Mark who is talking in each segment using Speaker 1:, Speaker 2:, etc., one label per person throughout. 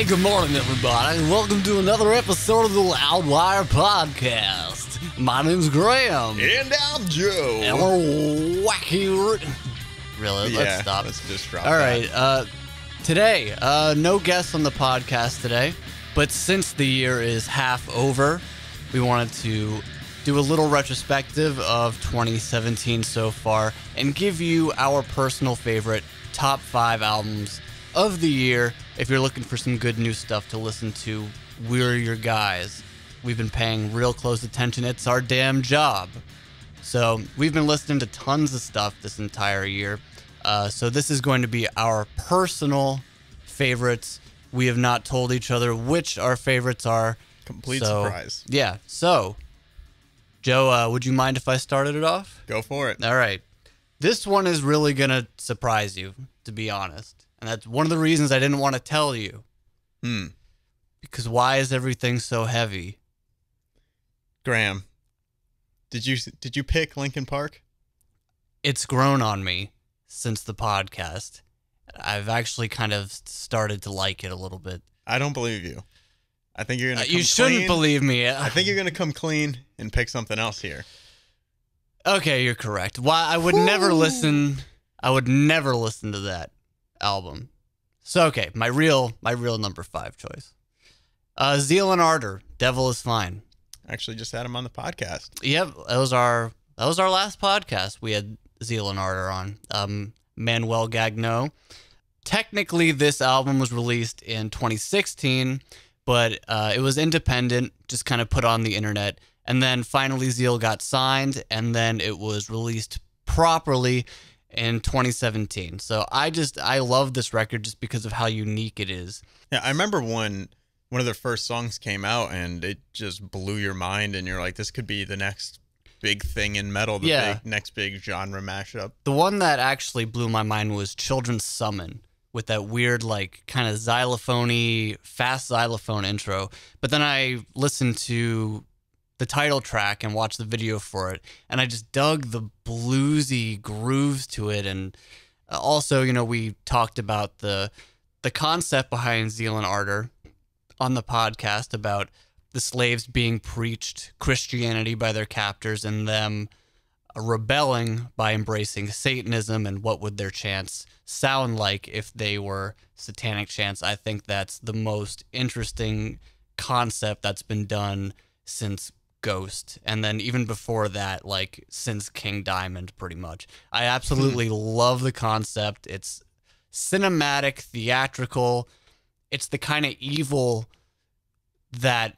Speaker 1: Hey, good morning, everybody, and welcome to another episode of the Loudwire podcast. My name's Graham.
Speaker 2: And I'm Joe.
Speaker 1: And we're wacky. Really? Let's stop.
Speaker 2: Let's just drop
Speaker 1: All right. Today, no guests on the podcast today, but since the year is half over, we wanted to do a little retrospective of 2017 so far and give you our personal favorite top 5 albums of the year. If you're looking for some good new stuff to listen to, we're your guys. We've been paying real close attention. It's our damn job. So we've been listening to tons of stuff this entire year. So this is going to be our personal favorites. We have not told each other which our favorites are.
Speaker 2: Complete surprise.
Speaker 1: Yeah. So, Joe, would you mind if I started it off?
Speaker 2: Go for it.
Speaker 1: All right. This one is really going to surprise you, to be honest. And that's one of the reasons I didn't want to tell you. Because why is everything so heavy?
Speaker 2: Graham, did you pick Linkin Park?
Speaker 1: It's grown on me since the podcast. I've actually kind of started to like it a little bit.
Speaker 2: I don't believe you. I think you're going to come
Speaker 1: You shouldn't
Speaker 2: clean.
Speaker 1: believe me.
Speaker 2: I think you're going to come clean and pick something else here.
Speaker 1: Okay, you're correct. Why I would never listen. I would never listen to that album. So okay, my real number 5 choice. Zeal and Ardor, Devil is Fine.
Speaker 2: Actually, just had him on the podcast.
Speaker 1: Yep, that was our last podcast. We had Zeal and Ardor on. Manuel Gagno. Technically, this album was released in 2016, but it was independent, just kind of put on the internet. And then finally Zeal got signed, and then it was released properly in 2017. So I love this record just because of how unique it is.
Speaker 2: Yeah, I remember when one of their first songs came out, and it just blew your mind, and you're like, this could be the next big thing in metal, next big genre mashup.
Speaker 1: The one that actually blew my mind was Children's Summon, with that weird, like, kind of xylophone-y, fast xylophone intro. But then I listened to the title track and watched the video for it, and I just dug the bluesy grooves to it. And also, we talked about the concept behind Zeal and Ardor on the podcast about the slaves being preached Christianity by their captors and them rebelling by embracing Satanism, and what would their chants sound like if they were satanic chants. I think that's the most interesting concept that's been done since Ghost, and then even before that, like since King Diamond, pretty much. I absolutely love the concept. It's cinematic, theatrical. It's the kind of evil that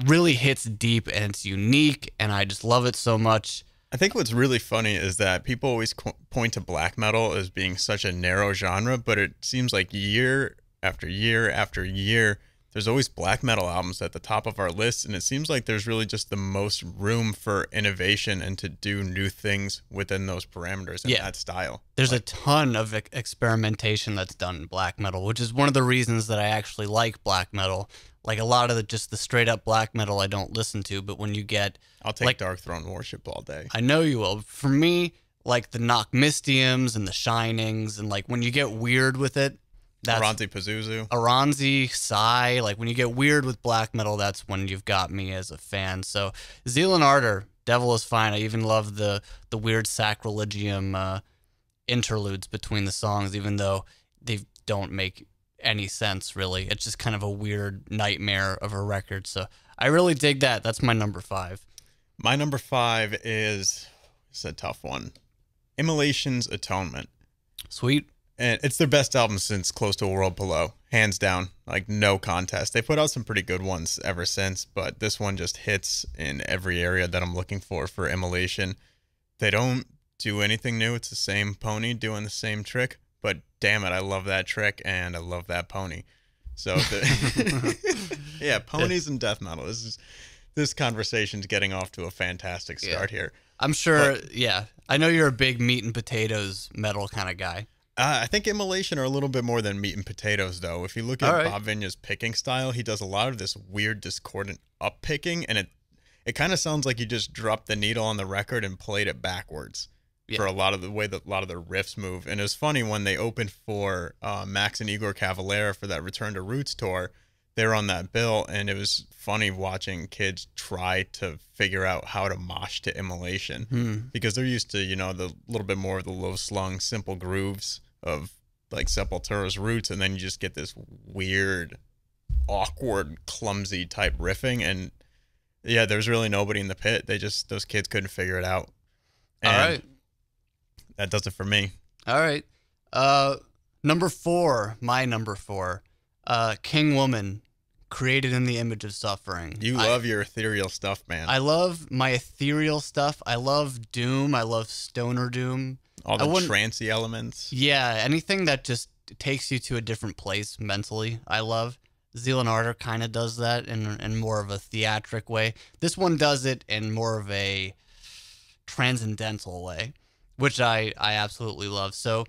Speaker 1: really hits deep, and it's unique, and I just love it so much.
Speaker 2: I think what's really funny is that people always point to black metal as being such a narrow genre, but it seems like year after year after year, there's always black metal albums at the top of our list, and it seems like there's really just the most room for innovation and to do new things within those parameters and that style.
Speaker 1: There's a ton of experimentation that's done in black metal, which is one of the reasons that I actually like black metal. Like a lot of just the straight up black metal I don't listen to, but when you get...
Speaker 2: I'll take Dark Throne Worship all day.
Speaker 1: I know you will. For me, like the Knock Mystiums and the Shinings, and like when you get weird with it, that's
Speaker 2: Aranzi Pazuzu.
Speaker 1: Aranzi, Psy, like when you get weird with black metal, that's when you've got me as a fan. So Zeal and Ardor, Devil is Fine. I even love the weird sacrilegium interludes between the songs, even though they don't make any sense, really. It's just kind of a weird nightmare of a record. So I really dig that. That's my number 5.
Speaker 2: My number 5 is, it's a tough one, Immolation's Atonement.
Speaker 1: Sweet.
Speaker 2: And it's their best album since Close to a World Below, hands down, like no contest. They put out some pretty good ones ever since, but this one just hits in every area that I'm looking for Immolation. They don't do anything new. It's the same pony doing the same trick, but damn it, I love that trick and I love that pony. So yeah, ponies and death metal. This conversation's getting off to a fantastic start here.
Speaker 1: I'm sure, I know you're a big meat and potatoes metal kind of guy.
Speaker 2: I think Immolation are a little bit more than meat and potatoes, though. If you look at Bob Vigna's picking style, he does a lot of this weird discordant up picking, and it kind of sounds like he just dropped the needle on the record and played it backwards. for a lot of the way that a lot of the riffs move. And it was funny when they opened for Max and Igor Cavalera for that Return to Roots tour. they were on that bill, and it was funny watching kids try to figure out how to mosh to Immolation because they're used to, the little bit more of the low slung, simple grooves of like Sepultura's roots, and then you just get this weird, awkward, clumsy type riffing, and yeah, there's really nobody in the pit. Those kids couldn't figure it out. And
Speaker 1: all right,
Speaker 2: that does it for me.
Speaker 1: all right. Number 4, my number 4, King Woman, created in the image of suffering.
Speaker 2: You love your ethereal stuff, man.
Speaker 1: I love my ethereal stuff. I love doom. I love stoner doom.
Speaker 2: All the trancy elements.
Speaker 1: Yeah, anything that just takes you to a different place mentally, I love. Zeal and Ardor kind of does that in more of a theatric way. This one does it in more of a transcendental way, which I absolutely love. So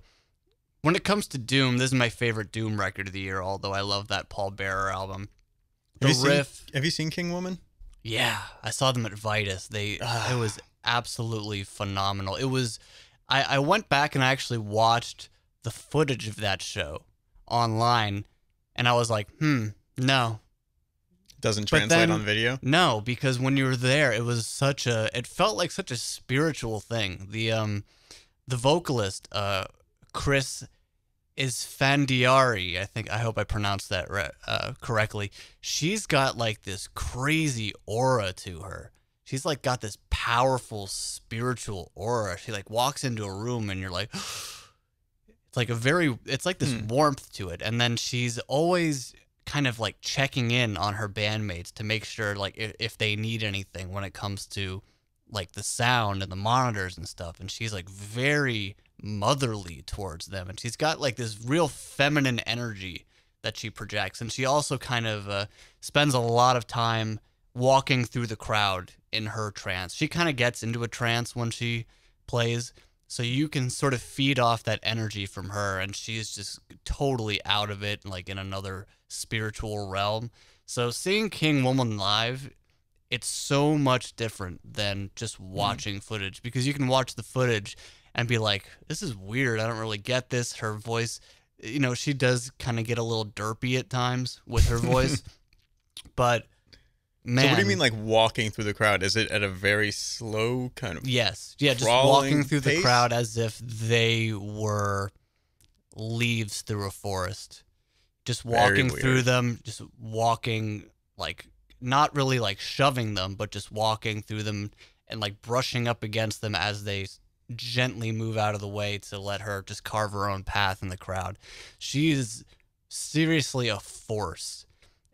Speaker 1: when it comes to doom, this is my favorite doom record of the year, although I love that Paul Bearer album. The riff.
Speaker 2: Have you seen King Woman?
Speaker 1: Yeah, I saw them at Vitus. It was absolutely phenomenal. It was. I went back and I actually watched the footage of that show online, and I was like, no.
Speaker 2: Doesn't translate on video?
Speaker 1: No, because when you were there, it felt like such a spiritual thing. The vocalist, Chris Isfandiari, I hope I pronounced that correctly. She's got like this crazy aura to her. She's like got this powerful spiritual aura. She like walks into a room and you're like, it's like this warmth to it. And then she's always kind of like checking in on her bandmates to make sure like if they need anything when it comes to like the sound and the monitors and stuff. And she's like very motherly towards them. And she's got like this real feminine energy that she projects. And she also kind of spends a lot of time walking through the crowd in her trance. She kind of gets into a trance when she plays, so you can sort of feed off that energy from her, and she's just totally out of it, like in another spiritual realm. So seeing King Woman live, it's so much different than just watching footage, because you can watch the footage and be like, this is weird, I don't really get this. Her voice, she does kind of get a little derpy at times with her voice, but man.
Speaker 2: So what do you mean, like walking through the crowd? Is it at a very slow kind of
Speaker 1: Yes. Yeah, just walking through the crowd as if they were leaves through a forest. Just walking through them, just walking, like, not really like shoving them, but just walking through them and like brushing up against them as they gently move out of the way to let her just carve her own path in the crowd. She is seriously a force.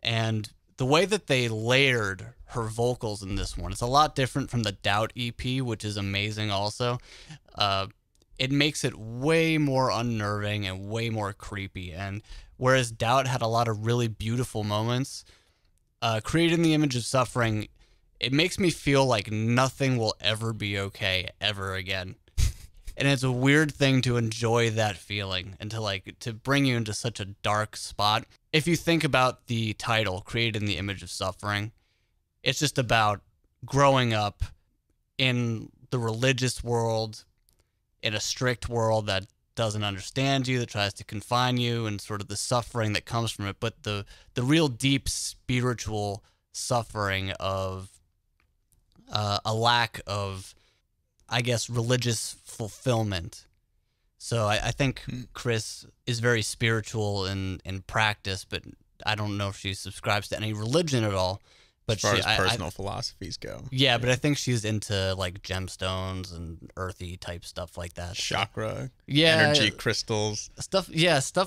Speaker 1: And the way that they layered her vocals in this one, it's a lot different from the Doubt EP, which is amazing also. It makes it way more unnerving and way more creepy. And whereas Doubt had a lot of really beautiful moments, creating the image of suffering, it makes me feel like nothing will ever be okay ever again. And it's a weird thing to enjoy that feeling and to bring you into such a dark spot. If you think about the title, Created in the Image of Suffering, it's just about growing up in the religious world, in a strict world that doesn't understand you, that tries to confine you, and sort of the suffering that comes from it. But the real deep spiritual suffering of a lack of, I guess, religious fulfillment. So I think Chris is very spiritual in practice, but I don't know if she subscribes to any religion at all. But
Speaker 2: as far as personal philosophies go.
Speaker 1: Yeah, but I think she's into like gemstones and earthy type stuff like that.
Speaker 2: Chakra,
Speaker 1: yeah,
Speaker 2: energy crystals.
Speaker 1: Stuff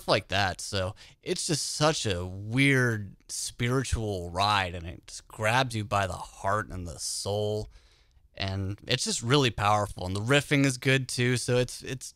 Speaker 1: like that. So it's just such a weird spiritual ride, and it just grabs you by the heart and the soul. And it's just really powerful, and the riffing is good too. So it's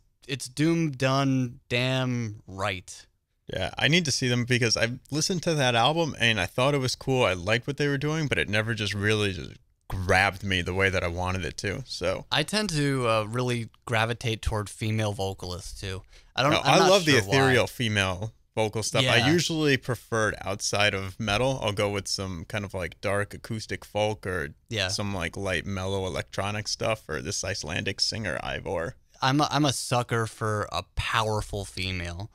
Speaker 1: doom done damn right.
Speaker 2: Yeah, I need to see them because I listened to that album and I thought it was cool. I liked what they were doing, but it never just really just grabbed me the way that I wanted it to. So
Speaker 1: I tend to really gravitate toward female vocalists too.
Speaker 2: I love the ethereal female vocal stuff.
Speaker 1: Yeah.
Speaker 2: I usually preferred outside of metal. I'll go with some kind of like dark acoustic folk or some like light mellow electronic stuff, or this Icelandic singer Ivor.
Speaker 1: I'm a sucker for a powerful female.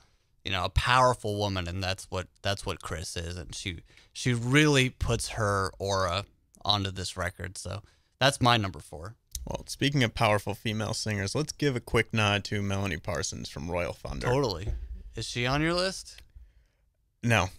Speaker 1: a powerful woman, and that's what Chris is, and she really puts her aura onto this record. So that's my number 4.
Speaker 2: Well, speaking of powerful female singers, let's give a quick nod to Melanie Parsons from Royal Thunder.
Speaker 1: Totally. Is she on your list?
Speaker 2: No.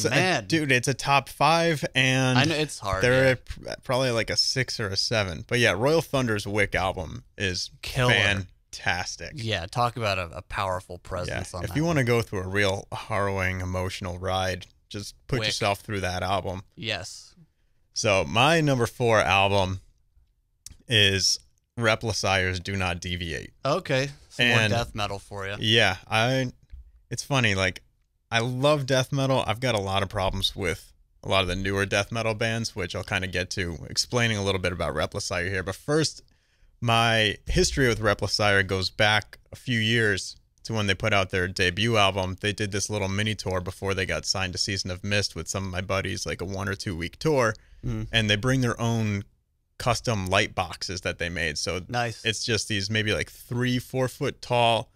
Speaker 1: Man.
Speaker 2: Dude, it's a top 5, and
Speaker 1: I know it's hard.
Speaker 2: They're probably like a 6 or a 7. But yeah, Royal Thunder's Wick album is
Speaker 1: killer.
Speaker 2: Fantastic.
Speaker 1: Yeah, talk about a powerful presence on that.
Speaker 2: If you want to go through a real harrowing emotional ride, just put yourself through that album.
Speaker 1: Yes.
Speaker 2: So my number 4 album is Replicire's Do Not Deviate.
Speaker 1: Okay. Some more death metal for you.
Speaker 2: Yeah, it's funny, like, I love death metal. I've got a lot of problems with a lot of the newer death metal bands, which I'll kind of get to explaining a little bit about Replicire here. But first, my history with Replicire goes back a few years to when they put out their debut album. They did this little mini tour before they got signed to Season of Mist with some of my buddies, like a 1 or 2 week tour. And they bring their own custom light boxes that they made. So
Speaker 1: nice.
Speaker 2: It's just these maybe like 3-4 foot tall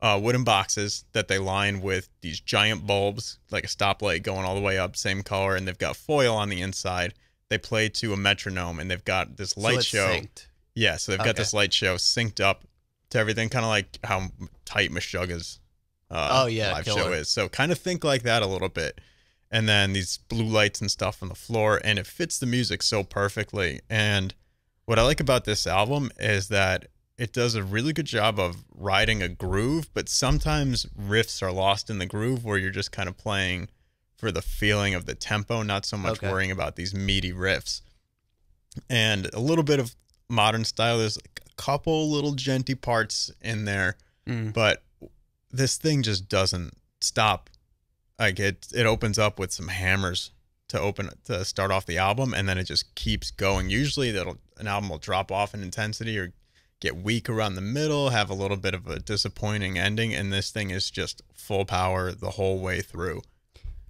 Speaker 2: wooden boxes that they line with these giant bulbs, like a stoplight going all the way up, same color, and they've got foil on the inside. They play to a metronome, and they've got this light show.
Speaker 1: Synced.
Speaker 2: Yeah, so they've got this light show synced up to everything, kind of like how tight Meshuggah's live show is. So kind of think like that a little bit. And then these blue lights and stuff on the floor, and it fits the music so perfectly. And what I like about this album is that it does a really good job of riding a groove, but sometimes riffs are lost in the groove where you're just kind of playing for the feeling of the tempo, not so much worrying about these meaty riffs. And a little bit of modern style. There's a couple little djenty parts in there, but this thing just doesn't stop. Like it opens up with some hammers to start off the album, and then it just keeps going. Usually an album will drop off in intensity or get weak around the middle, have a little bit of a disappointing ending, and this thing is just full power the whole way through.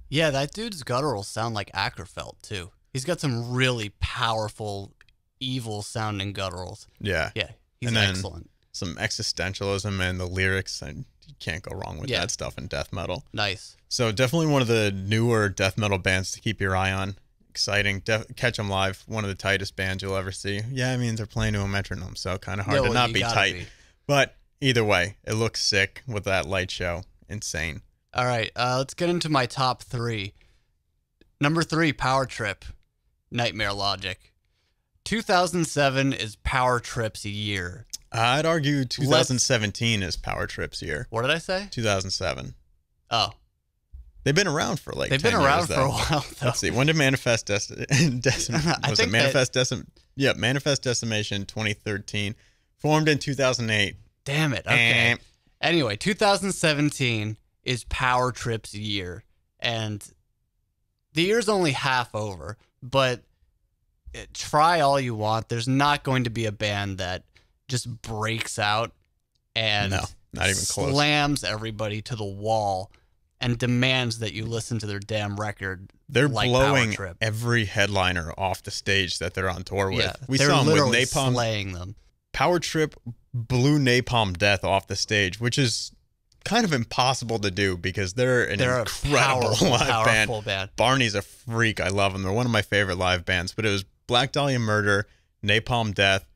Speaker 1: Yeah, that dude's gutturals sound like Ackerfeld too. He's got some really powerful, evil sounding gutturals.
Speaker 2: Yeah.
Speaker 1: He's excellent.
Speaker 2: Some existentialism and the lyrics, and you can't go wrong with that stuff in death metal.
Speaker 1: Nice.
Speaker 2: So definitely one of the newer death metal bands to keep your eye on. Exciting. Catch them live. One of the tightest bands you'll ever see. Yeah, I mean, they're playing to a metronome, so kind of hard to not be tight. But either way, it looks sick with that light show. Insane.
Speaker 1: All right, let's get into my top 3. Number 3, Power Trip, Nightmare Logic. 2007 is Power Trip's year.
Speaker 2: I'd argue 2017 is Power Trip's year.
Speaker 1: What did I say?
Speaker 2: 2007.
Speaker 1: Oh.
Speaker 2: They've been around for like 10 years.
Speaker 1: They've been around for a while, though.
Speaker 2: Let's see. When did Manifest Manifest Decimation 2013. Formed in 2008.
Speaker 1: Damn it. Okay. Anyway, 2017 is Power Trip's year. And the year's only half over. But try all you want. There's not going to be a band that just breaks out and
Speaker 2: not even close.
Speaker 1: Slams everybody to the wall and demands that you listen to their damn record.
Speaker 2: They're
Speaker 1: like
Speaker 2: blowing every headliner off the stage that they're on tour with.
Speaker 1: Yeah,
Speaker 2: we saw them with Napalm.
Speaker 1: Slaying them.
Speaker 2: Power Trip blew Napalm Death off the stage, which is kind of impossible to do because they're an incredible live band. Barney's a freak. I love them. They're one of my favorite live bands. But it was Black Dahlia Murder, Napalm Death,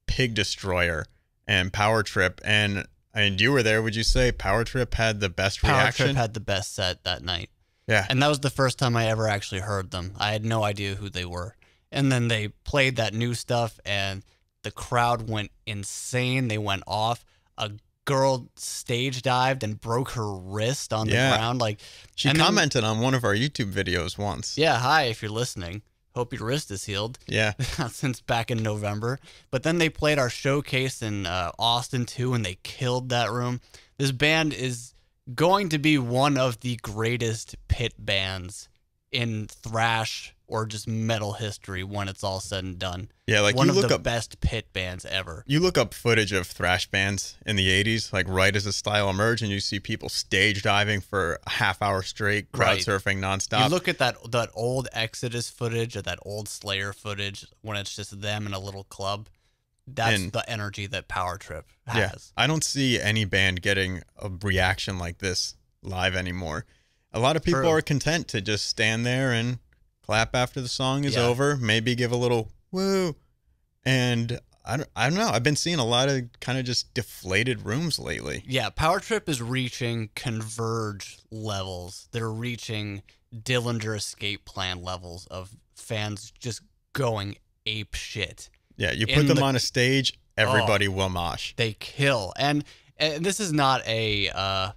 Speaker 2: Pig Destroyer, and Power Trip. And you were there. Would you say Power Trip had the best reaction?
Speaker 1: Power Trip had the best set that night.
Speaker 2: Yeah.
Speaker 1: And that was the first time I ever actually heard them. I had no idea who they were. And then they played that new stuff, and the crowd went insane. They went off. A girl stage dived and broke her wrist on the ground.
Speaker 2: She commented on one of our YouTube videos once.
Speaker 1: Yeah, hi, if you're listening. Hope your wrist is healed.
Speaker 2: Yeah.
Speaker 1: Since back in November. But then they played our showcase in Austin, too, and they killed that room. This band is going to be one of the greatest pit bands in thrash or just metal history when it's all said and done.
Speaker 2: Yeah, like
Speaker 1: one of the best pit bands ever.
Speaker 2: You look up footage of thrash bands in the 80s, like right as the style emerged, and you see people stage diving for a half hour straight, crowd surfing nonstop.
Speaker 1: You look at that old Exodus footage or that old Slayer footage when it's just them in a little club. That's the energy that Power Trip has.
Speaker 2: Yeah, I don't see any band getting a reaction like this live anymore. A lot of people
Speaker 1: True.
Speaker 2: are content to just stand there and clap after the song is over, maybe give a little woo. And I don't know. I've been seeing a lot of kind of just deflated rooms lately.
Speaker 1: Yeah, Power Trip is reaching Converge levels. They're reaching Dillinger Escape Plan levels of fans just going ape shit.
Speaker 2: Yeah, you put them on a stage, everybody will mosh.
Speaker 1: They kill. And this is not a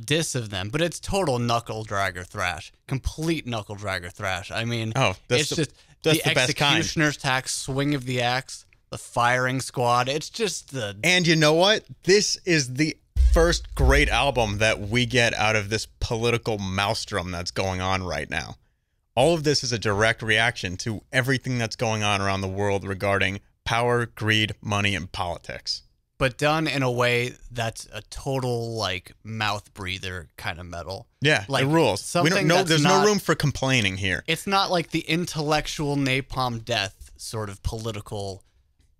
Speaker 1: diss of them, but it's total knuckle dragger thrash. Complete knuckle dragger thrash. I mean,
Speaker 2: that's the best kind.
Speaker 1: Executioner's Tax, Swing of the Axe, the Firing Squad. It's just the...
Speaker 2: And you know what? This is the first great album that we get out of this political maelstrom that's going on right now. All of this is a direct reaction to everything that's going on around the world regarding power, greed, money, and politics.
Speaker 1: But done in a way that's a total, like, mouth breather kind of metal.
Speaker 2: Yeah,
Speaker 1: like,
Speaker 2: it rules. There's no room for complaining here.
Speaker 1: It's not like the intellectual Napalm Death sort of political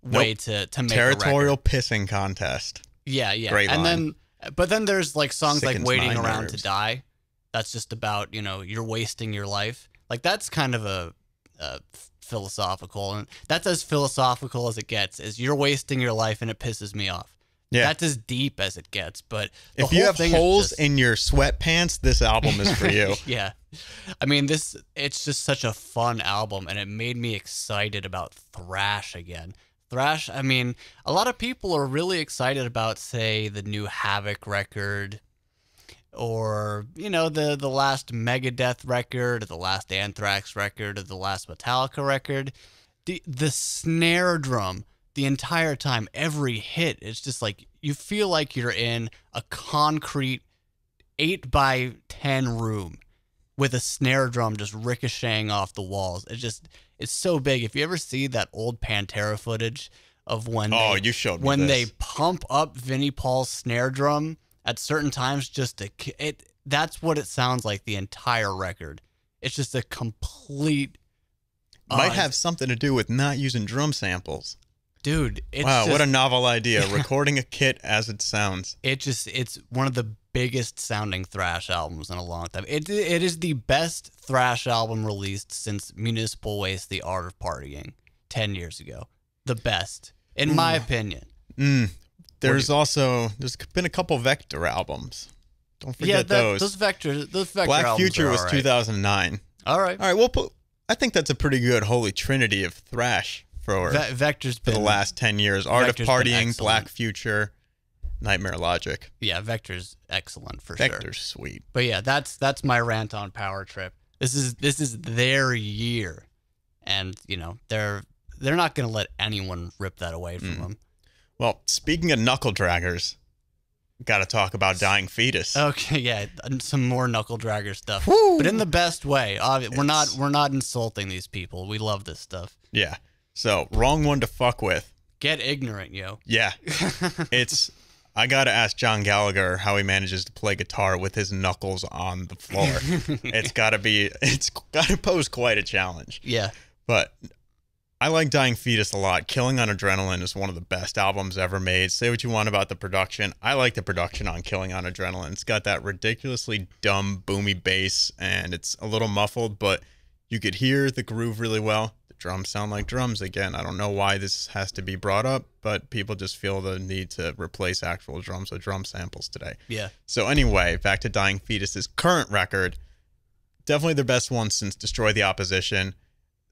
Speaker 1: way to make
Speaker 2: territorial
Speaker 1: a record.
Speaker 2: Pissing contest.
Speaker 1: Yeah.
Speaker 2: Great line.
Speaker 1: But then there's like songs
Speaker 2: Sickens
Speaker 1: like Waiting
Speaker 2: my
Speaker 1: Around
Speaker 2: nerves.
Speaker 1: to Die. That's just about, you're wasting your life. Like, that's kind of a philosophical, and that's as philosophical as it gets, is you're wasting your life and it pisses me off.
Speaker 2: Yeah.
Speaker 1: That's as deep as it gets. But
Speaker 2: if you have holes in your sweatpants, this album is for you.
Speaker 1: Yeah. I mean, it's just such a fun album, and it made me excited about thrash again. Thrash, I mean, a lot of people are really excited about, say, the new Havoc record, or, the last Megadeth record, or the last Anthrax record, or the last Metallica record. The snare drum, the entire time, every hit, it's just like, you feel like you're in a concrete 8x10 room with a snare drum just ricocheting off the walls. It's so big. If you ever see that old Pantera footage of when
Speaker 2: you showed me
Speaker 1: when
Speaker 2: this.
Speaker 1: they pump up Vinnie Paul's snare drum at certain times, that's what it sounds like the entire record. It's just a complete...
Speaker 2: Might have something to do with not using drum samples.
Speaker 1: Dude,
Speaker 2: what a novel idea. Recording a kit as it sounds.
Speaker 1: It's one of the biggest sounding thrash albums in a long time. It is the best thrash album released since Municipal Waste, The Art of Partying 10 years ago. The best, in my opinion.
Speaker 2: There's been a couple Vector albums. Don't forget those.
Speaker 1: Those Vector
Speaker 2: Black
Speaker 1: albums
Speaker 2: Future
Speaker 1: are
Speaker 2: was
Speaker 1: all right.
Speaker 2: 2009.
Speaker 1: All right.
Speaker 2: I think that's a pretty good holy trinity of thrash for the last 10 years. Art of Partying, Black Future, Nightmare Logic.
Speaker 1: Yeah, Vector's excellent for
Speaker 2: Vector's
Speaker 1: sure.
Speaker 2: Vector's sweet.
Speaker 1: But yeah, that's my rant on Power Trip. This is their year, and they're not going to let anyone rip that away from them.
Speaker 2: Well, speaking of knuckle draggers, got to talk about Dying Fetus.
Speaker 1: Okay, yeah, some more knuckle dragger stuff,
Speaker 2: Woo!
Speaker 1: But in the best way. We're not insulting these people. We love this stuff.
Speaker 2: Yeah. So, wrong one to fuck with.
Speaker 1: Get ignorant, yo.
Speaker 2: Yeah. I got to ask John Gallagher how he manages to play guitar with his knuckles on the floor. It's got to pose quite a challenge.
Speaker 1: Yeah.
Speaker 2: But I like Dying Fetus a lot. Killing on Adrenaline is one of the best albums ever made. Say what you want about the production. I like the production on Killing on Adrenaline. It's got that ridiculously dumb, boomy bass, and it's a little muffled, but you could hear the groove really well. Drums sound like drums again. I don't know why this has to be brought up, but people just feel the need to replace actual drums with drum samples today.
Speaker 1: Yeah.
Speaker 2: So anyway, back to Dying Fetus's current record. Definitely their best one since Destroy the Opposition.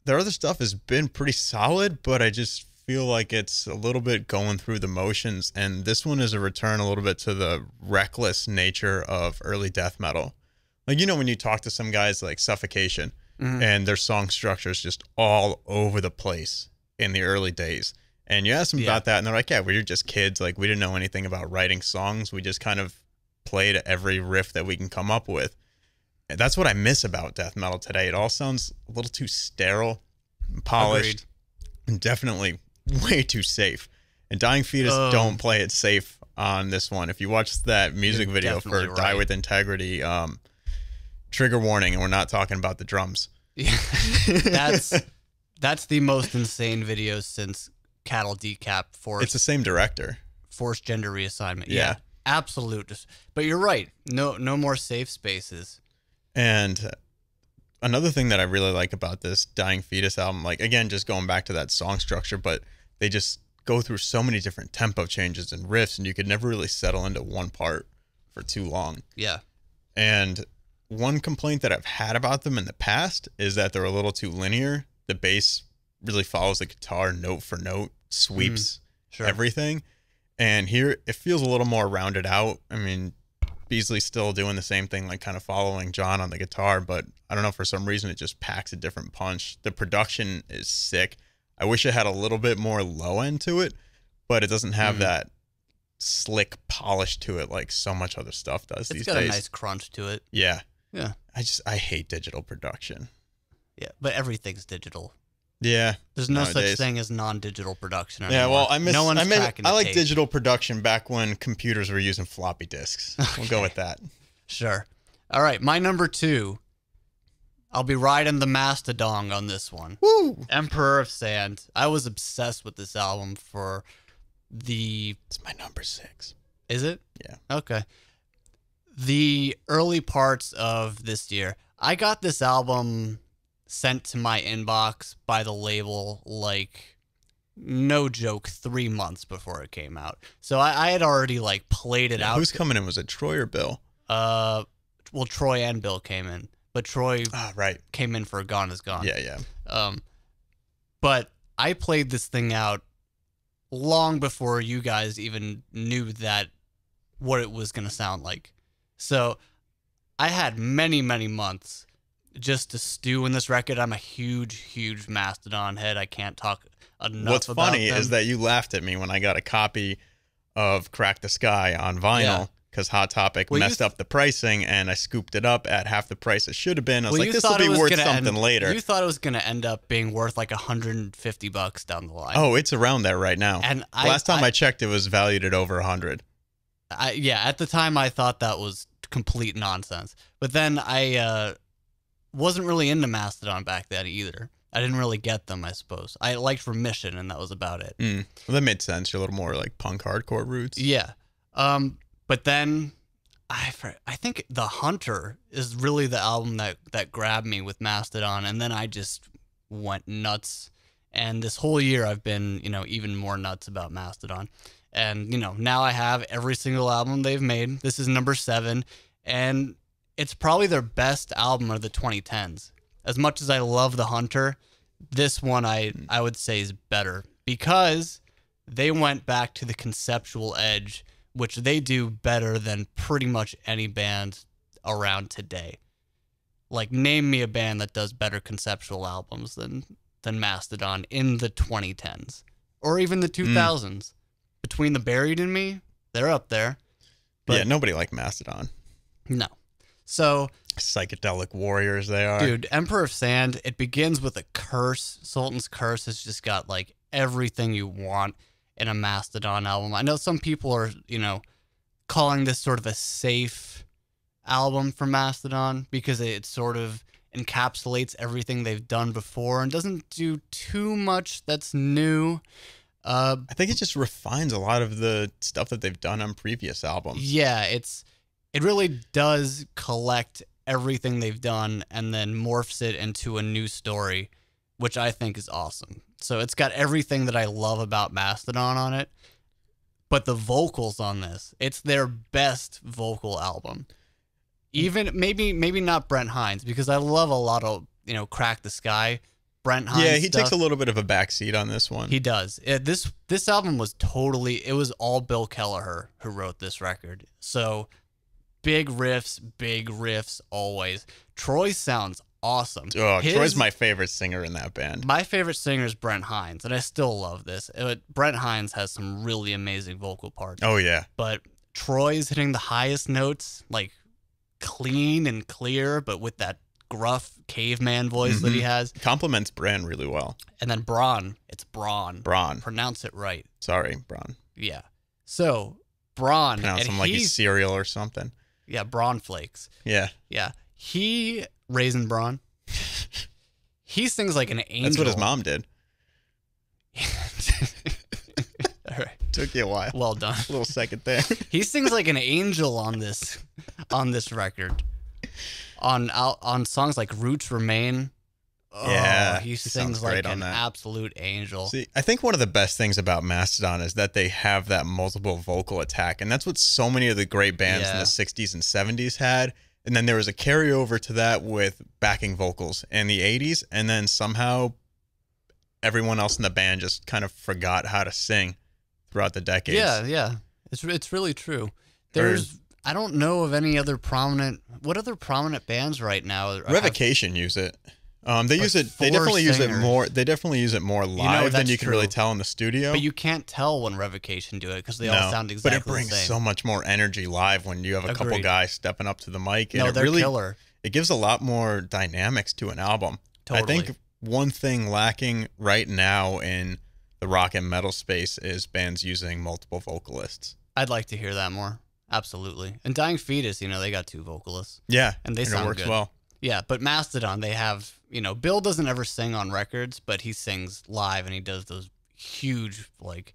Speaker 2: Their other stuff has been pretty solid, but I just feel like it's a little bit going through the motions, and this one is a return a little bit to the reckless nature of early death metal. Like, when you talk to some guys like Suffocation, and their song structure is just all over the place in the early days. And you ask them about that, and they're like, yeah, we were just kids. Like, we didn't know anything about writing songs. We just kind of played every riff that we can come up with. And that's what I miss about death metal today. It all sounds a little too sterile, and polished, and definitely way too safe. And Dying Fetus don't play it safe on this one. If you watch that music video for Die With Integrity, trigger warning, and we're not talking about the drums.
Speaker 1: Yeah. That's the most insane video since Cattle Decap
Speaker 2: It's the same director.
Speaker 1: Forced Gender Reassignment.
Speaker 2: Yeah.
Speaker 1: Absolute. But you're right. No more safe spaces.
Speaker 2: And another thing that I really like about this Dying Fetus album, like, again, just going back to that song structure, but they just go through so many different tempo changes and riffs, and you could never really settle into one part for too long.
Speaker 1: Yeah.
Speaker 2: And one complaint that I've had about them in the past is that they're a little too linear. The bass really follows the guitar note for note, sweeps everything. And here it feels a little more rounded out. I mean, Beasley's still doing the same thing, like kind of following John on the guitar, but I don't know, for some reason it just packs a different punch. The production is sick. I wish it had a little bit more low end to it, but it doesn't have that slick polish to it like so much other stuff does these days.
Speaker 1: It's got a nice crunch to it.
Speaker 2: Yeah.
Speaker 1: Yeah.
Speaker 2: I hate digital production.
Speaker 1: Yeah, but everything's digital.
Speaker 2: Yeah.
Speaker 1: There's no such thing as non-digital production anymore.
Speaker 2: Yeah, well, I like
Speaker 1: tape.
Speaker 2: digital production back when computers were using floppy disks. Okay. We'll go with that.
Speaker 1: Sure. All right, my number 2. I'll be riding the Mastodon on this one.
Speaker 2: Woo!
Speaker 1: Emperor of Sand. I was obsessed with this album for
Speaker 2: It's my number 6.
Speaker 1: Is it?
Speaker 2: Yeah.
Speaker 1: Okay. The early parts of this year, I got this album sent to my inbox by the label, like, no joke, 3 months before it came out. So I had already, like, played it out.
Speaker 2: Who's coming in? Was it Troy or Bill?
Speaker 1: Well, Troy and Bill came in, but Troy came in for Gone Is Gone.
Speaker 2: Yeah.
Speaker 1: But I played this thing out long before you guys even knew that what it was going to sound like. So I had many, many months just to stew in this record. I'm a huge Mastodon head. I can't talk enough
Speaker 2: What's
Speaker 1: about
Speaker 2: funny
Speaker 1: them.
Speaker 2: is that you laughed at me when I got a copy of Crack the Sky on vinyl because Hot Topic messed up the pricing, and I scooped it up at half the price it should have been. I was like, this will be worth something later.
Speaker 1: You thought it was going to end up being worth like $150 down the line.
Speaker 2: Oh, it's around there right now.
Speaker 1: And
Speaker 2: last time I checked, it was valued at over 100.
Speaker 1: At the time I thought that was complete nonsense. But then I wasn't really into Mastodon back then either. I didn't really get them, I suppose. I liked Remission, and that was about it.
Speaker 2: Well, that made sense. You're a little more like punk hardcore roots.
Speaker 1: Yeah. But then I think The Hunter is really the album that grabbed me with Mastodon, and then I just went nuts. And this whole year I've been, even more nuts about Mastodon. And, now I have every single album they've made. This is number 7, and it's probably their best album of the 2010s. As much as I love The Hunter, this one I would say is better because they went back to the conceptual edge, which they do better than pretty much any band around today. Like, name me a band that does better conceptual albums than Mastodon in the 2010s or even the 2000s. Between the Buried and Me, they're up there.
Speaker 2: But yeah, nobody liked Mastodon.
Speaker 1: No. So
Speaker 2: psychedelic warriors they are.
Speaker 1: Dude, Emperor of Sand, it begins with a curse. Sultan's Curse has just got like everything you want in a Mastodon album. I know some people are, calling this sort of a safe album for Mastodon because it sort of encapsulates everything they've done before and doesn't do too much that's new.
Speaker 2: I think it just refines a lot of the stuff that they've done on previous albums.
Speaker 1: Yeah, it really does collect everything they've done and then morphs it into a new story, which I think is awesome. So it's got everything that I love about Mastodon on it, but the vocals on this, it's their best vocal album. Even maybe not Brent Hinds, because I love a lot of, Crack the Sky. Brent Hinds.
Speaker 2: Yeah, he
Speaker 1: stuff.
Speaker 2: takes a little bit of a backseat on this one.
Speaker 1: He does. This album was it was all Bill Kelleher who wrote this record. So big riffs always. Troy sounds awesome.
Speaker 2: Oh, Troy's my favorite singer in that band.
Speaker 1: My favorite singer is Brent Hinds, and I still love this. Brent Hinds has some really amazing vocal parts.
Speaker 2: Oh, yeah.
Speaker 1: But Troy's hitting the highest notes, like clean and clear, but with that gruff caveman voice that he has.
Speaker 2: Compliments Bran really well.
Speaker 1: And then Braun. It's Braun.
Speaker 2: Braun.
Speaker 1: Pronounce it right.
Speaker 2: Sorry, Braun.
Speaker 1: Yeah. So, Braun.
Speaker 2: Pronounce him like he's cereal or something.
Speaker 1: Yeah, Braun Flakes.
Speaker 2: Yeah.
Speaker 1: Yeah. Raisin Braun. He sings like an angel.
Speaker 2: That's what his mom did.
Speaker 1: All right.
Speaker 2: Took you a while.
Speaker 1: Well done.
Speaker 2: A little second there.
Speaker 1: He sings like an angel on this record. On songs like Roots Remain. Oh,
Speaker 2: Yeah,
Speaker 1: he
Speaker 2: he
Speaker 1: sings
Speaker 2: sounds
Speaker 1: like
Speaker 2: great on
Speaker 1: an
Speaker 2: that.
Speaker 1: absolute angel.
Speaker 2: See, I think one of the best things about Mastodon is that they have that multiple vocal attack, and that's what so many of the great bands in
Speaker 1: Yeah.
Speaker 2: the 60s and 70s had. And then there was a carryover to that with backing vocals in the 80s, and then somehow everyone else in the band just kind of forgot how to sing throughout the decades.
Speaker 1: Yeah. It's really true. I don't know of any other prominent. What other prominent bands right now?
Speaker 2: Revocation use it. They use it. They
Speaker 1: four
Speaker 2: definitely use it
Speaker 1: singers.
Speaker 2: more. They definitely use it more live than
Speaker 1: that's
Speaker 2: you can really
Speaker 1: true.
Speaker 2: tell in the studio.
Speaker 1: But you can't tell when Revocation do it because they all sound exactly
Speaker 2: but it brings
Speaker 1: the same.
Speaker 2: so much more energy live when you have a couple
Speaker 1: Agreed.
Speaker 2: guys stepping up to the mic. And
Speaker 1: No,
Speaker 2: it
Speaker 1: they're
Speaker 2: really,
Speaker 1: killer.
Speaker 2: It gives a lot more dynamics to an album.
Speaker 1: Totally.
Speaker 2: I think one thing lacking right now in the rock and metal space is bands using multiple vocalists.
Speaker 1: I'd like to hear that more. Absolutely. And Dying Fetus, they got 2 vocalists.
Speaker 2: Yeah,
Speaker 1: And they sound
Speaker 2: it works
Speaker 1: good.
Speaker 2: well.
Speaker 1: Yeah, but Mastodon, they have, Bill doesn't ever sing on records, but he sings live and he does those huge, like,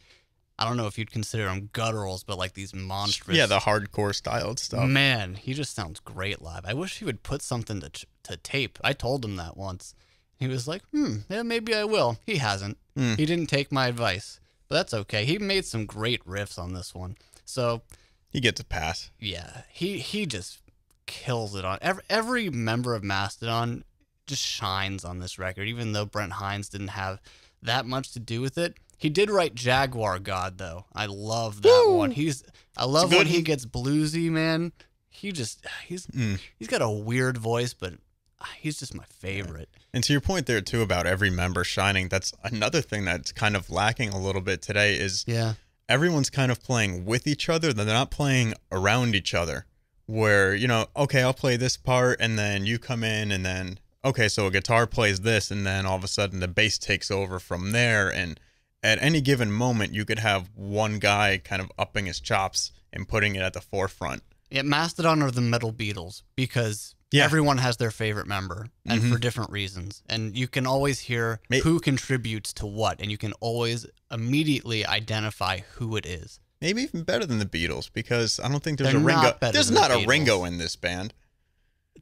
Speaker 1: I don't know if you'd consider them gutturals, but like these monstrous.
Speaker 2: Yeah, the hardcore styled stuff.
Speaker 1: Man, he just sounds great live. I wish he would put something to tape. I told him that once. He was like, yeah, maybe I will. He hasn't. He didn't take my advice, but that's okay. He made some great riffs on this one. So
Speaker 2: He gets a pass.
Speaker 1: yeah, he just kills it on every member of Mastodon just shines on this record, even though Brent Hines didn't have that much to do with it. He did write Jaguar God though. I love that one. I love when he gets bluesy, man. He's got a weird voice, but he's just my favorite.
Speaker 2: And to your point there too about every member shining, that's another thing that's kind of lacking a little bit today is everyone's kind of playing with each other. They're not playing around each other where, okay, I'll play this part and then you come in and then, okay, so a guitar plays this and then all of a sudden the bass takes over from there. And at any given moment, you could have one guy kind of upping his chops and putting it at the forefront.
Speaker 1: Yeah, Mastodon are the metal Beatles because everyone has their favorite member and for different reasons. And you can always hear who contributes to what, and you can always immediately identify who it is.
Speaker 2: Maybe even better than the Beatles because I don't think there's
Speaker 1: They're
Speaker 2: a Ringo.
Speaker 1: not better
Speaker 2: There's
Speaker 1: than the
Speaker 2: not a
Speaker 1: Beatles.
Speaker 2: Ringo in this band.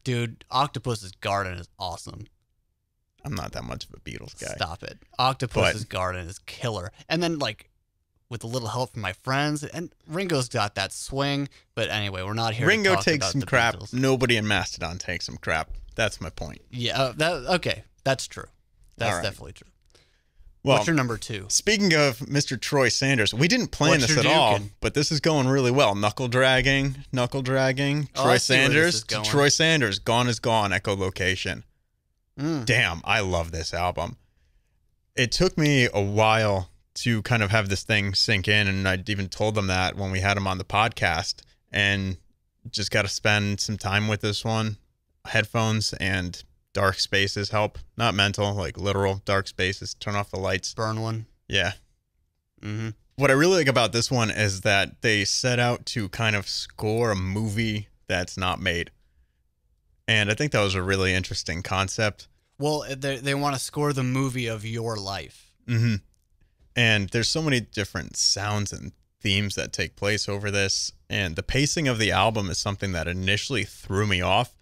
Speaker 1: Dude, Octopus's Garden is awesome.
Speaker 2: I'm not that much of a Beatles guy.
Speaker 1: Stop it. Octopus's Garden is killer. And then, with a little help from my friends, and Ringo's got that swing. But anyway, we're not here
Speaker 2: Ringo
Speaker 1: to talk
Speaker 2: takes
Speaker 1: about
Speaker 2: some
Speaker 1: the
Speaker 2: crap.
Speaker 1: Beatles.
Speaker 2: Nobody in Mastodon takes some crap. That's my point.
Speaker 1: Yeah, okay. That's true. That's
Speaker 2: All right.
Speaker 1: definitely true.
Speaker 2: Well,
Speaker 1: What's your number 2?
Speaker 2: Speaking of Mr. Troy Sanders, we didn't plan
Speaker 1: What's
Speaker 2: this
Speaker 1: your
Speaker 2: at all,
Speaker 1: duking?
Speaker 2: but this is going really well. Knuckle dragging.
Speaker 1: Oh,
Speaker 2: Troy
Speaker 1: I see where this
Speaker 2: Sanders
Speaker 1: is
Speaker 2: to
Speaker 1: going.
Speaker 2: Troy Sanders. Gone is Gone. Echolocation. Damn, I love this album. It took me a while to kind of have this thing sink in, and I even told them that when we had him on the podcast, and just got to spend some time with this one. Headphones and dark spaces help. Not mental, like literal dark spaces. Turn off the lights.
Speaker 1: Burn one.
Speaker 2: Yeah.
Speaker 1: Mm-hmm.
Speaker 2: What I really like about this one is that they set out to kind of score a movie that's not made. And I think that was a really interesting concept.
Speaker 1: Well, they want to score the movie of your life.
Speaker 2: Mm-hmm. And there's so many different sounds and themes that take place over this. And the pacing of the album is something that initially threw me off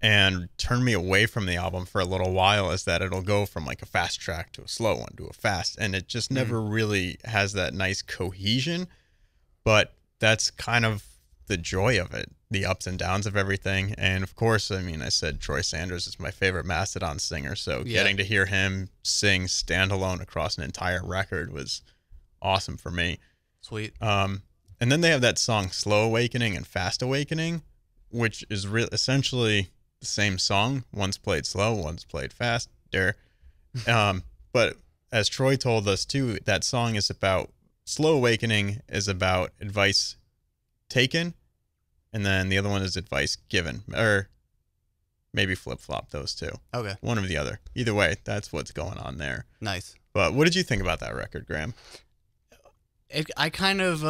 Speaker 2: and turned me away from the album for a little while, is that it'll go from like a fast track to a slow one to a fast. And it just never really has that nice cohesion. But that's kind of the joy of it, the ups and downs of everything. And of course, I mean, I said Troy Sanders is my favorite Mastodon singer. So getting to hear him sing standalone across an entire record was awesome for me.
Speaker 1: Sweet.
Speaker 2: And then they have that song Slow Awakening and Fast Awakening, which is essentially the same song. One's played slow, one's played fast. But as Troy told us too, that song is about Slow Awakening is about advice taken, and then the other one is advice given, or maybe flip-flop those two.
Speaker 1: Okay.
Speaker 2: One or the other. Either way, that's what's going on there.
Speaker 1: Nice.
Speaker 2: But what did you think about that record, Graham?
Speaker 1: I kind of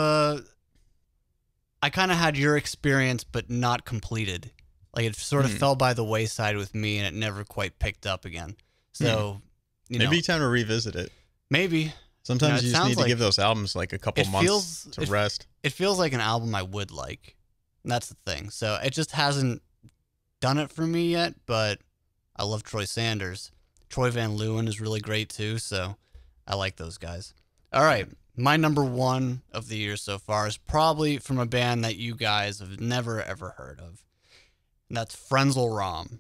Speaker 1: had your experience, but not completed. Like it sort of fell by the wayside with me, and it never quite picked up again. So,
Speaker 2: maybe time to revisit it.
Speaker 1: Maybe.
Speaker 2: Sometimes
Speaker 1: it
Speaker 2: you just
Speaker 1: sounds
Speaker 2: need to
Speaker 1: like
Speaker 2: give those albums like a couple months to rest.
Speaker 1: It feels like an album I would like. And that's the thing. So it just hasn't done it for me yet, but I love Troy Sanders. Troy Van Leeuwen is really great too, so I like those guys. All right, my number one of the year so far is probably from a band that you guys have never ever heard of. And that's Frenzal Rhomb.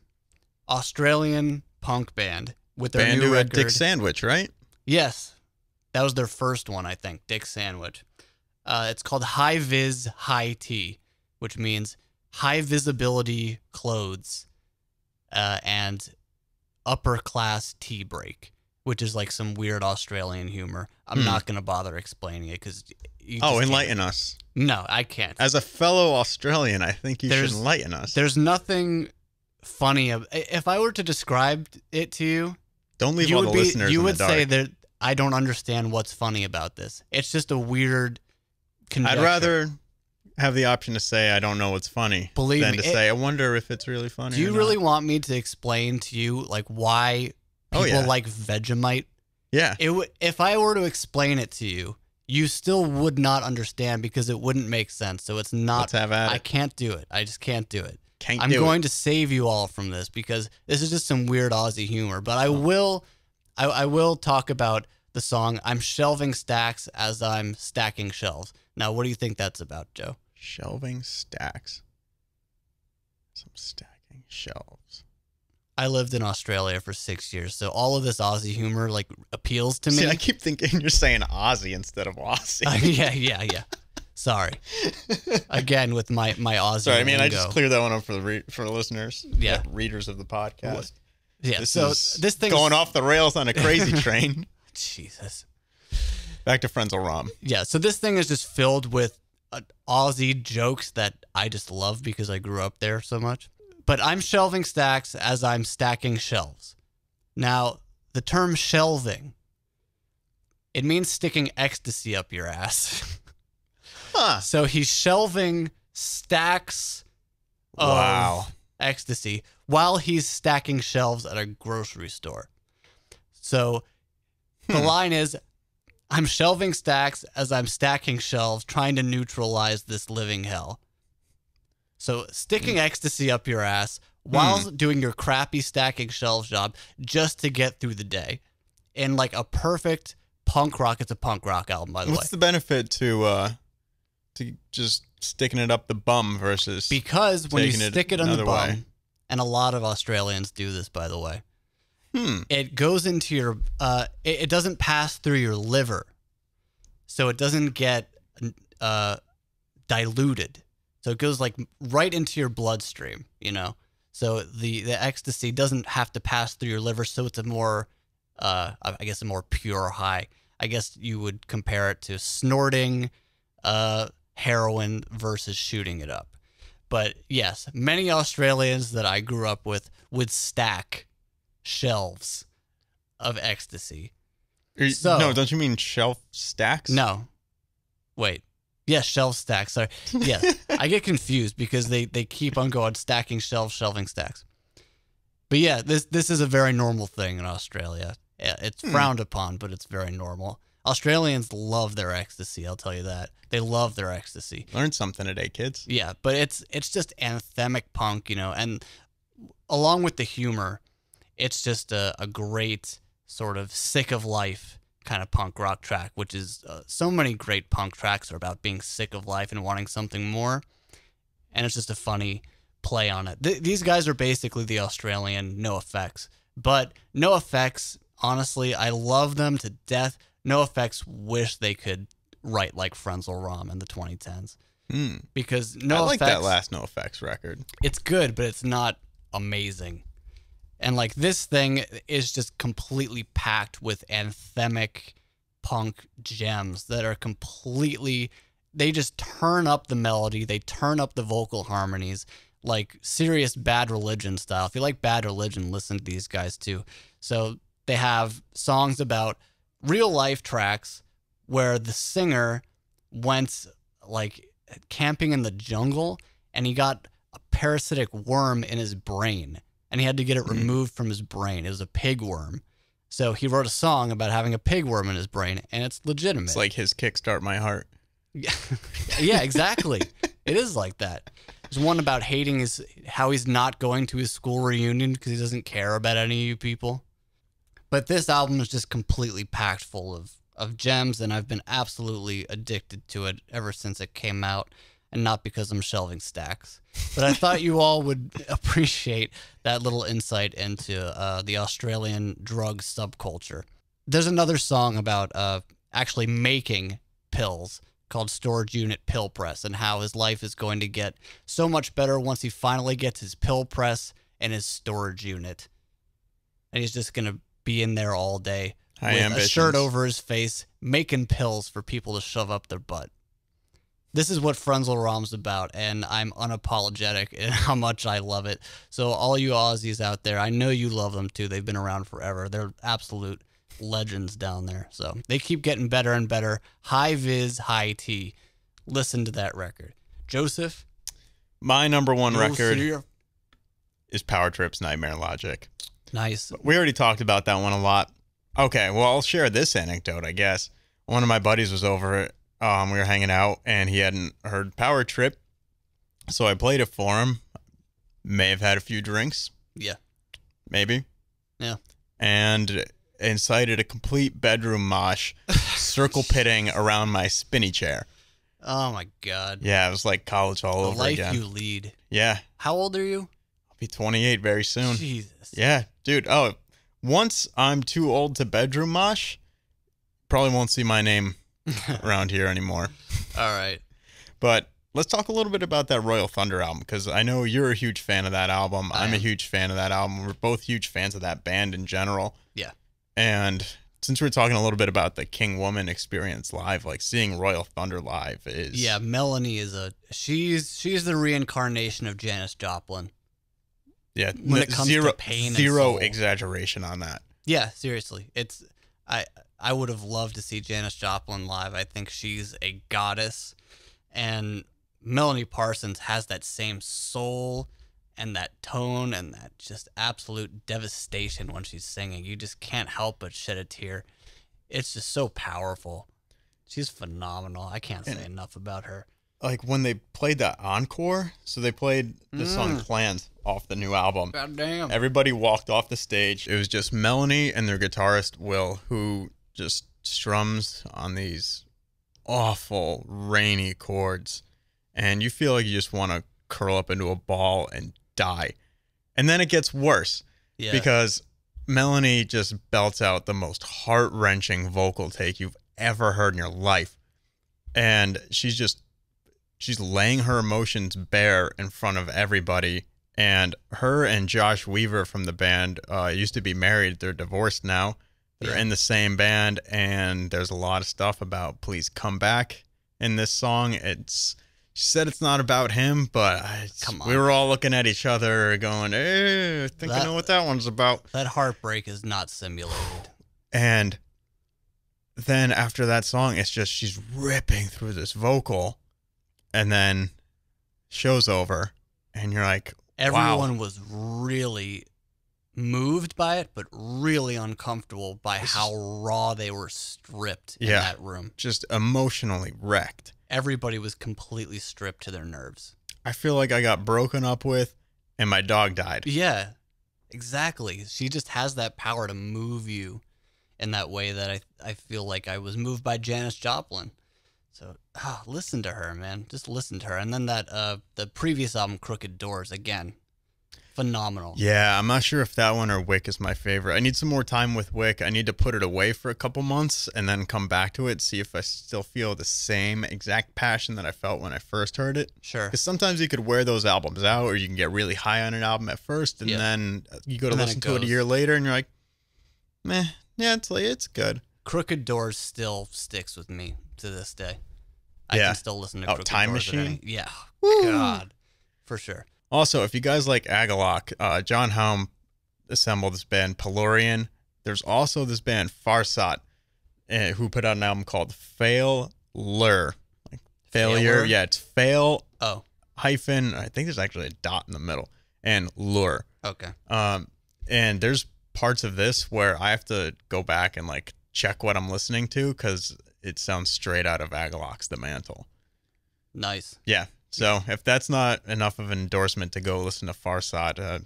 Speaker 1: Australian punk band with their
Speaker 2: Band
Speaker 1: new
Speaker 2: who had
Speaker 1: record.
Speaker 2: Dick Sandwich, right?
Speaker 1: Yes. That was their first one, I think, Dick Sandwich. It's called High Vis High T, which means high visibility clothes and upper class tea break, which is like some weird Australian humor. I'm not going to bother explaining it because
Speaker 2: enlighten us.
Speaker 1: No, I can't.
Speaker 2: As a fellow Australian, I think you should enlighten us.
Speaker 1: There's nothing funny. If I were to describe it to you,
Speaker 2: don't leave all the listeners in the dark. You would say
Speaker 1: that I don't understand what's funny about this. It's just a weird conjecture.
Speaker 2: I'd rather have the option to say I don't know what's funny than to say I wonder if it's really funny.
Speaker 1: Do you really want me to explain to you like why people like Vegemite?
Speaker 2: Yeah.
Speaker 1: If I were to explain it to you, you still would not understand because it wouldn't make sense. So it's not.
Speaker 2: Let's have at it.
Speaker 1: I can't do it. I just can't do it.
Speaker 2: I'm
Speaker 1: going to save you all from this because this is just some weird Aussie humor. But I will talk about the song I'm Shelving Stacks as I'm Stacking Shelves. Now, what do you think that's about, Joe?
Speaker 2: Shelving stacks. Some stacking shelves.
Speaker 1: I lived in Australia for 6 years, so all of this Aussie humor like appeals to me.
Speaker 2: See, I keep thinking you're saying Aussie instead of Aussie.
Speaker 1: Yeah. Sorry. Again, with my Aussie.
Speaker 2: Sorry, I mean,
Speaker 1: lingo.
Speaker 2: I just cleared that one up for the listeners.
Speaker 1: Yeah.
Speaker 2: Readers of the podcast.
Speaker 1: Yeah.
Speaker 2: This thing going off the rails on a crazy train.
Speaker 1: Jesus.
Speaker 2: Back to Frenzal Rhomb.
Speaker 1: Yeah, so this thing is just filled with Aussie jokes that I just love because I grew up there so much. But I'm shelving stacks as I'm stacking shelves. Now, the term shelving, it means sticking ecstasy up your ass.
Speaker 2: Huh.
Speaker 1: So he's shelving stacks of ecstasy while he's stacking shelves at a grocery store. So the line is, I'm shelving stacks as I'm stacking shelves, trying to neutralize this living hell. So sticking ecstasy up your ass while doing your crappy stacking shelves job just to get through the day. In like a perfect punk rock. It's a punk rock album, by the way.
Speaker 2: What's the benefit to just sticking it up the bum versus
Speaker 1: because when you stick it on the bum,
Speaker 2: way.
Speaker 1: And a lot of Australians do this, by the way. It goes into your, it doesn't pass through your liver. So it doesn't get diluted. So it goes like right into your bloodstream, you know? So the ecstasy doesn't have to pass through your liver. So it's a more, I guess a more pure high. I guess you would compare it to snorting heroin versus shooting it up. But yes, many Australians that I grew up with would stack shelves of ecstasy.
Speaker 2: No, don't you mean shelf stacks?
Speaker 1: No. Wait. Yes, shelf stacks. Sorry. Yes. I get confused because they keep on going stacking shelves, shelving stacks. But yeah, this is a very normal thing in Australia. It's frowned upon, but it's very normal. Australians love their ecstasy, I'll tell you that. They love their ecstasy.
Speaker 2: Learned something today, kids.
Speaker 1: Yeah, but it's just anthemic punk, you know, and along with the humor, it's just a great sort of sick of life kind of punk rock track, which is so many great punk tracks are about being sick of life and wanting something more. And it's just a funny play on it. These guys are basically the Australian NoFX. But NoFX, honestly, I love them to death. NoFX wish they could write like Frenzal Rhomb in the 2010s. Because NoFX, I
Speaker 2: like that last NoFX record.
Speaker 1: It's good, but it's not amazing. And like this thing is just completely packed with anthemic punk gems that are completely, they just turn up the melody, they turn up the vocal harmonies, like serious Bad Religion style. If you like Bad Religion, listen to these guys too. So they have songs about real life tracks where the singer went like camping in the jungle and he got a parasitic worm in his brain and he had to get it removed from his brain. It was a pig worm. So he wrote a song about having a pig worm in his brain, and it's legitimate.
Speaker 2: It's like his Kickstart My Heart.
Speaker 1: Yeah, exactly. It is like that. There's one about hating how he's not going to his school reunion because he doesn't care about any of you people. But this album is just completely packed full of gems, and I've been absolutely addicted to it ever since it came out, and not because I'm shelving stacks. But I thought you all would appreciate that little insight into the Australian drug subculture. There's another song about actually making pills called Storage Unit Pill Press, and how his life is going to get so much better once he finally gets his pill press and his storage unit. And he's just going to be in there all day with a shirt over his face, making pills for people to shove up their butt. This is what Frenzal Rhomb's about, and I'm unapologetic in how much I love it. So all you Aussies out there, I know you love them too. They've been around forever. They're absolute legends down there. So they keep getting better and better. High Viz, High T. Listen to that record. Joseph?
Speaker 2: My number one record is Power Trip's Nightmare Logic.
Speaker 1: Nice.
Speaker 2: We already talked about that one a lot. Okay, well, I'll share this anecdote, I guess. One of my buddies was over. We were hanging out, and he hadn't heard Power Trip, so I played it for him. May have had a few drinks.
Speaker 1: Yeah.
Speaker 2: Maybe.
Speaker 1: Yeah.
Speaker 2: And incited a complete bedroom mosh, circle pitting around my spinny chair.
Speaker 1: Oh, my God.
Speaker 2: Yeah, it was like college all over again.
Speaker 1: The life you lead.
Speaker 2: Yeah.
Speaker 1: How old are you?
Speaker 2: I'll be 28 very soon.
Speaker 1: Jesus.
Speaker 2: Yeah, dude. Oh, once I'm too old to bedroom mosh, probably won't see my name around here anymore.
Speaker 1: All right.
Speaker 2: But let's talk a little bit about that Royal Thunder album, because I know you're a huge fan of that album. I'm a huge fan of that album. We're both huge fans of that band in general.
Speaker 1: Yeah.
Speaker 2: And since we're talking a little bit about the King Woman experience live, like seeing Royal Thunder live is...
Speaker 1: Yeah, Melanie is she's the reincarnation of Janis Joplin.
Speaker 2: Yeah,
Speaker 1: when it comes to pain,
Speaker 2: zero exaggeration on that.
Speaker 1: Yeah, seriously. I would have loved to see Janis Joplin live. I think she's a goddess, and Melanie Parsons has that same soul and that tone and that just absolute devastation when she's singing. You just can't help but shed a tear. It's just so powerful. She's phenomenal. I can't say enough about her.
Speaker 2: Like when they played that encore, so they played the song Plans off the new album.
Speaker 1: God damn.
Speaker 2: Everybody walked off the stage. It was just Melanie and their guitarist, Will, who just strums on these awful, rainy chords. And you feel like you just want to curl up into a ball and die. And then it gets worse.
Speaker 1: Yeah.
Speaker 2: Because Melanie just belts out the most heart-wrenching vocal take you've ever heard in your life. And she's laying her emotions bare in front of everybody. And her and Josh Weaver from the band used to be married. They're divorced now. They're in the same band, and there's a lot of stuff about Please Come Back in this song. She said it's not about him, but we were all looking at each other going, hey, I think I know what that one's about.
Speaker 1: That heartbreak is not simulated.
Speaker 2: And then after that song, it's just she's ripping through this vocal, and then show's over, and you're like,
Speaker 1: everyone was really moved by it, but really uncomfortable by how raw they were stripped in that room.
Speaker 2: Just emotionally wrecked.
Speaker 1: Everybody was completely stripped to their nerves.
Speaker 2: I feel like I got broken up with and my dog died.
Speaker 1: Yeah, exactly. She just has that power to move you in that way that I feel like I was moved by Janis Joplin. So listen to her, man. Just listen to her. And then that the previous album, Crooked Doors, again, phenomenal.
Speaker 2: Yeah, I'm not sure if that one or Wick is my favorite. I need some more time with Wick. I need to put it away for a couple months and then come back to it, see if I still feel the same exact passion that I felt when I first heard it.
Speaker 1: Sure.
Speaker 2: Because sometimes you could wear those albums out, or you can get really high on an album at first, and then you go to listen to it a year later, and you're like, meh, yeah, it's good.
Speaker 1: Crooked Doors still sticks with me to this day. I can still listen to Crooked
Speaker 2: Time
Speaker 1: Doors.
Speaker 2: Machine?
Speaker 1: Yeah.
Speaker 2: Woo.
Speaker 1: God. For sure.
Speaker 2: Also, if you guys like Agalloch, John Helm assembled this band, Pelorian. There's also this band, Farsot, who put out an album called Failure. Like failure. Yeah, it's fail hyphen. I think there's actually a dot in the middle. And lure.
Speaker 1: Okay.
Speaker 2: And there's parts of this where I have to go back and like check what I'm listening to because it sounds straight out of Agaloc's The Mantle.
Speaker 1: Nice.
Speaker 2: Yeah. So if that's not enough of an endorsement to go listen to Farsad,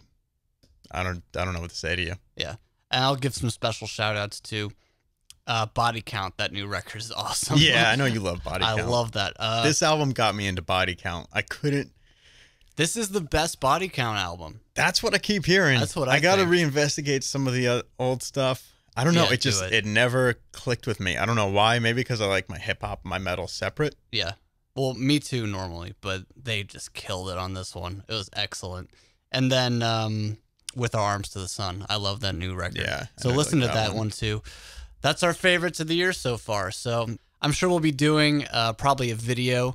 Speaker 2: I don't know what to say to you.
Speaker 1: Yeah. And I'll give some special shout outs to Body Count. That new record is awesome.
Speaker 2: Yeah, I know you love Body Count.
Speaker 1: I love that.
Speaker 2: This album got me into Body Count.
Speaker 1: This is the best Body Count album.
Speaker 2: That's what I keep hearing.
Speaker 1: That's what
Speaker 2: I got to
Speaker 1: think.
Speaker 2: reinvestigate some of the old stuff. I don't know.
Speaker 1: Yeah,
Speaker 2: It never clicked with me. I don't know why. Maybe because I like my hip hop and my metal separate.
Speaker 1: Yeah. Well, me too normally, but they just killed it on this one. It was excellent. And then With Our Arms to the Sun. I love that new record.
Speaker 2: Yeah.
Speaker 1: So listen to that one too. That's our favorites of the year so far. So I'm sure we'll be doing probably a video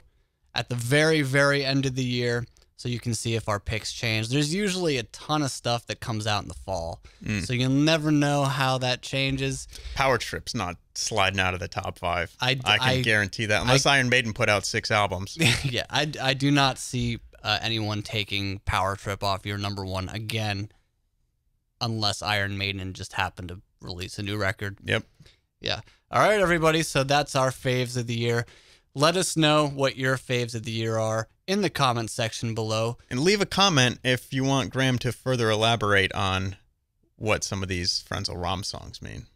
Speaker 1: at the very, very end of the year so you can see if our picks change. There's usually a ton of stuff that comes out in the fall. So you'll never know how that changes.
Speaker 2: Power Trip's not sliding out of the top 5. I can
Speaker 1: I
Speaker 2: guarantee that. Unless Iron Maiden put out 6 albums.
Speaker 1: Yeah, I do not see anyone taking Power Trip off your number 1 again unless Iron Maiden just happened to release a new record.
Speaker 2: Yep.
Speaker 1: Yeah. All right, everybody. So that's our faves of the year. Let us know what your faves of the year are in the comment section below.
Speaker 2: And leave a comment if you want Graham to further elaborate on what some of these Frenzel Rom songs mean.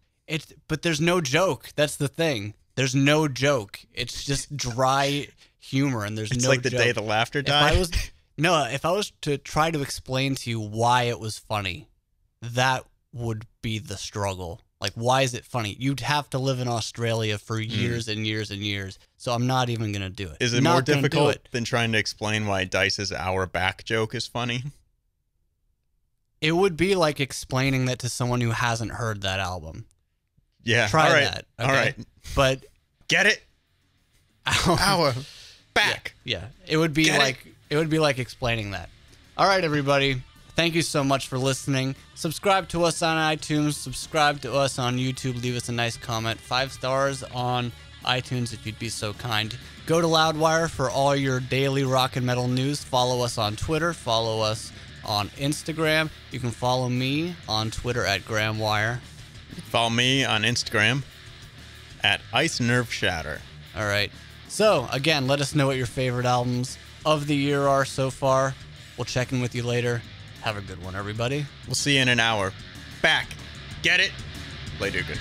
Speaker 1: But there's no joke. That's the thing. There's no joke. It's just dry humor, and there's
Speaker 2: It's
Speaker 1: no
Speaker 2: like the
Speaker 1: joke.
Speaker 2: day the laughter died.
Speaker 1: If I was to try to explain to you why it was funny, that would be the struggle. Like, why is it funny? You'd have to live in Australia for years and years and years. So I'm not even going to do it.
Speaker 2: Is it more difficult than trying to explain why Dice's "Our Back" joke is funny?
Speaker 1: It would be like explaining that to someone who hasn't heard that album.
Speaker 2: Yeah.
Speaker 1: Try
Speaker 2: all right.
Speaker 1: that. Okay?
Speaker 2: All right.
Speaker 1: But
Speaker 2: get it? Our back.
Speaker 1: Yeah. It would be like explaining that. All right, everybody. Thank you so much for listening. Subscribe to us on iTunes. Subscribe to us on YouTube. Leave us a nice comment. 5 stars on iTunes if you'd be so kind. Go to Loudwire for all your daily rock and metal news. Follow us on Twitter. Follow us on Instagram. You can follow me on Twitter at GrahamWire.
Speaker 2: Follow me on Instagram at Ice Nerve Shatter.
Speaker 1: All right. So, again, let us know what your favorite albums of the year are so far. We'll check in with you later. Have a good one, everybody.
Speaker 2: We'll see you in an hour. Back. Get it? Later, good.